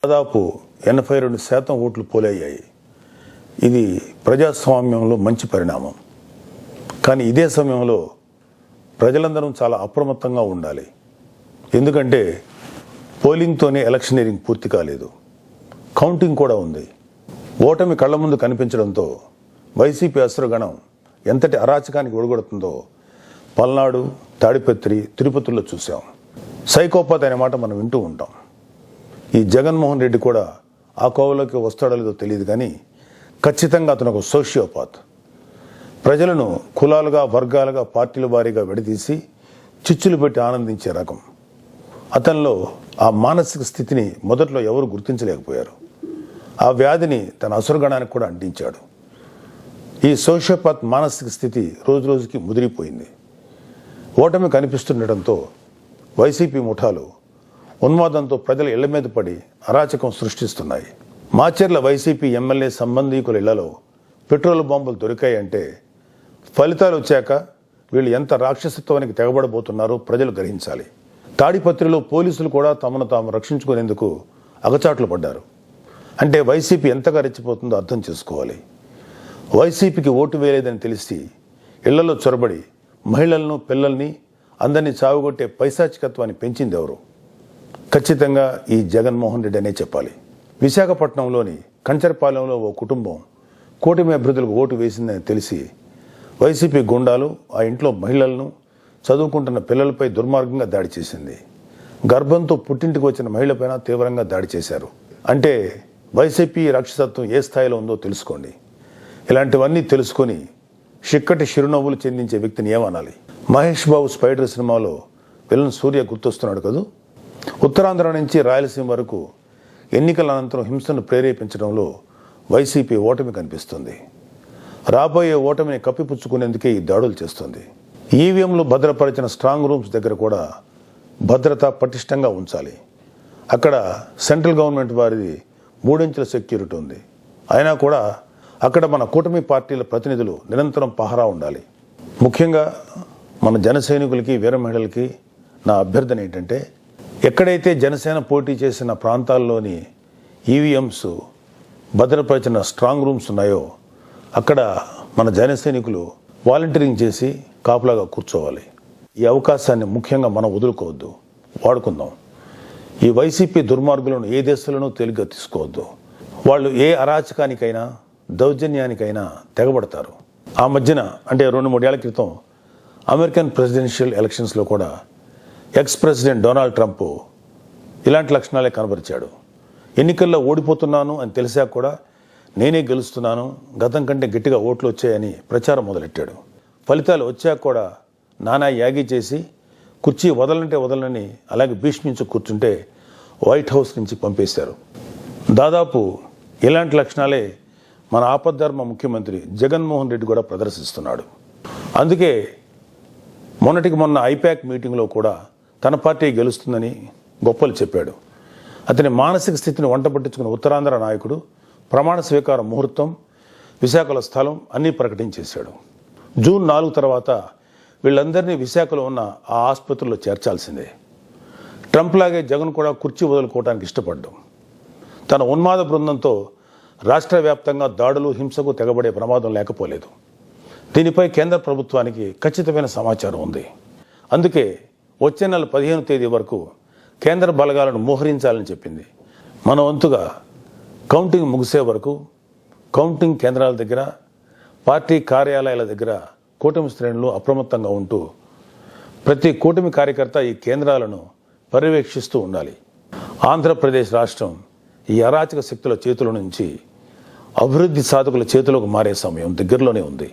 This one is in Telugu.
దాదాపు 82% ఓట్లు పోలయ్యాయి. ఇది ప్రజాస్వామ్యంలో మంచి పరిణామం. కానీ ఇదే సమయంలో ప్రజలందరూ చాలా అప్రమత్తంగా ఉండాలి. ఎందుకంటే పోలింగ్తోనే ఎలక్షనీరింగ్ పూర్తి కాలేదు, కౌంటింగ్ కూడా ఉంది. ఓటమి కళ్ల ముందు కనిపించడంతో వైసీపీ అసురగణం ఎంతటి అరాచకానికి ఒడిగొడుతుందో పల్నాడు, తాడిపత్రి, తిరుపతిలో చూసాం. సైకోపాత్ అనే మాట మనం వింటూ ఉంటాం. ఈ జగన్మోహన్ రెడ్డి కూడా ఆ కోవలోకి వస్తాడో లేదో తెలియదు, కానీ ఖచ్చితంగా అతను ఒక సోషియోపాత్. ప్రజలను కులాలుగా, వర్గాలుగా, పార్టీల వారీగా విడదీసి చిచ్చులు పెట్టి ఆనందించే రకం. అతనిలో ఆ మానసిక స్థితిని మొదట్లో ఎవరు గుర్తించలేకపోయారు. ఆ వ్యాధిని తన అసురగణానికి కూడా అంటించాడు. ఈ సోషియోపాత్ మానసిక స్థితి రోజు రోజుకి ముదిరిపోయింది. ఓటమి కనిపిస్తుండటంతో వైసీపీ ముఠాలు ఉన్మాదంతో ప్రజల ఇళ్ల మీద పడి అరాచకం సృష్టిస్తున్నాయి. మాచర్ల వైసీపీ ఎమ్మెల్యే సంబంధీకుల ఇళ్లలో పెట్రోల్ బాంబులు దొరికాయంటే ఫలితాలు వచ్చాక వీళ్ళు ఎంత రాక్షసత్వానికి తెగబడబోతున్నారో ప్రజలు గ్రహించాలి. తాడిపత్రిలో పోలీసులు కూడా తమను తాము రక్షించుకునేందుకు అగచాట్లు పడ్డారు. అంటే వైసీపీ ఎంతగా రెచ్చిపోతుందో అర్థం చేసుకోవాలి. వైసీపీకి ఓటు వేయలేదని తెలిసి ఇళ్లలో చొరబడి మహిళలను, పిల్లల్ని అందరినీ చావుగొట్టే పైశాచికత్వాన్ని పెంచింది ఎవరు? ఖచ్చితంగా ఈ జగన్మోహన్ రెడ్డి అనే చెప్పాలి. విశాఖపట్నంలోని కంచరపాలెంలో ఓ కుటుంబం కూటమి అభ్యర్థులకు ఓటు వేసిందని తెలిసి వైసీపీ గుండాలు ఆ ఇంట్లో మహిళలను, చదువుకుంటున్న పిల్లలపై దుర్మార్గంగా దాడి చేసింది. గర్భంతో పుట్టింటికి వచ్చిన మహిళపైన తీవ్రంగా దాడి చేశారు. అంటే వైసీపీ రాక్షసత్వం ఏ స్థాయిలో ఉందో తెలుసుకోండి. ఇలాంటివన్నీ తెలుసుకొని చిక్కటి చిరునవ్వులు చెందించే వ్యక్తిని ఏమనాలి? మహేష్ బాబు స్పైడర్ సినిమాలో విలన్ సూర్య గుర్తొస్తున్నాడు కదూ. ఉత్తరాంధ్ర నుంచి రాయలసీమ వరకు ఎన్నికల అనంతరం హింసను ప్రేరేపించడంలో వైసీపీ ఓటమి కనిపిస్తుంది. రాబోయే ఓటమిని కప్పిపుచ్చుకునేందుకే ఈ దాడులు చేస్తుంది. ఈవీఎంలు భద్రపరిచిన స్ట్రాంగ్ రూమ్స్ దగ్గర కూడా భద్రత పటిష్టంగా ఉంచాలి. అక్కడ సెంట్రల్ గవర్నమెంట్ వారిది 3 అంచెల సెక్యూరిటీ ఉంది. అయినా కూడా అక్కడ మన కూటమి పార్టీల ప్రతినిధులు నిరంతరం పహరా ఉండాలి. ముఖ్యంగా మన జన సైనికులకి, వీర మహిళలకి నా అభ్యర్థన ఏంటంటే, ఎక్కడైతే జనసేన పోటీ చేసిన ప్రాంతాల్లోని ఈవీఎంస్ భద్రపరిచిన స్ట్రాంగ్ రూమ్స్ ఉన్నాయో అక్కడ మన జన సైనికులు వాలంటీరింగ్ చేసి కాపులాగా కూర్చోవాలి. ఈ అవకాశాన్ని ముఖ్యంగా మనం వదులుకోవద్దు, వాడుకుందాం. ఈ వైసీపీ దుర్మార్గులను ఏ దేశంలోనూ తేలిగ్గా తీసుకోవద్దు. వాళ్ళు ఏ అరాచకానికైనా, దౌర్జన్యానికైనా తెగబడతారు. ఆ మధ్యన అంటే 2-3 ఏళ్ల క్రితం అమెరికన్ ప్రెసిడెన్షియల్ ఎలక్షన్స్లో కూడా ఎక్స్ ప్రెసిడెంట్ డొనాల్డ్ ట్రంప్ ఇలాంటి లక్షణాలే కనబరిచాడు. ఎన్నికల్లో ఓడిపోతున్నాను అని తెలిసాక కూడా నేనే గెలుస్తున్నాను, గతం కంటే గట్టిగా ఓట్లు వచ్చాయని ప్రచారం మొదలెట్టాడు. ఫలితాలు వచ్చాక కూడా నానా యాగి చేసి కుర్చీ వదలంటే వదలని అలాగే భీష్మించి కూర్చుంటే వైట్ హౌస్ నుంచి పంపేశారు. దాదాపు ఇలాంటి లక్షణాలే మన ఆపద్ధర్మ ముఖ్యమంత్రి జగన్మోహన్ రెడ్డి కూడా ప్రదర్శిస్తున్నాడు. అందుకే మొన్నటికి మొన్న ఐపాక్ మీటింగ్లో కూడా తన పార్టీ గెలుస్తుందని గొప్పలు చెప్పాడు. అతని మానసిక స్థితిని వంట పట్టించుకున్న ఉత్తరాంధ్ర నాయకుడు ప్రమాణ స్వీకార ముహూర్తం, విశాఖలో స్థలం అన్నీ ప్రకటించేశాడు. జూన్ 4 తర్వాత వీళ్ళందరినీ విశాఖలో ఉన్న ఆ ఆసుపత్రిలో చేర్చాల్సిందే. ట్రంప్ లాగే జగన్ కూడా కుర్చీ వదులుకోవడానికి ఇష్టపడ్డాం. తన ఉన్మాద బృందంతో రాష్ట్ర వ్యాప్తంగా దాడులు, హింసకు తెగబడే ప్రమాదం లేకపోలేదు. దీనిపై కేంద్ర ప్రభుత్వానికి ఖచ్చితమైన సమాచారం ఉంది. అందుకే వచ్చే నెల 15వ తేదీ వరకు కేంద్ర బలగాలను మోహరించాలని చెప్పింది. మన వంతుగా కౌంటింగ్ ముగిసే వరకు కౌంటింగ్ కేంద్రాల దగ్గర, పార్టీ కార్యాలయాల దగ్గర కూటమి శ్రేణులు అప్రమత్తంగా ఉంటూ ప్రతి కూటమి కార్యకర్త ఈ కేంద్రాలను పర్యవేక్షిస్తూ ఉండాలి. ఆంధ్రప్రదేశ్ రాష్ట్రం ఈ అరాచక శక్తుల చేతుల నుంచి అభివృద్ధి సాధకుల చేతిలోకి మారే సమయం దగ్గరలోనే ఉంది.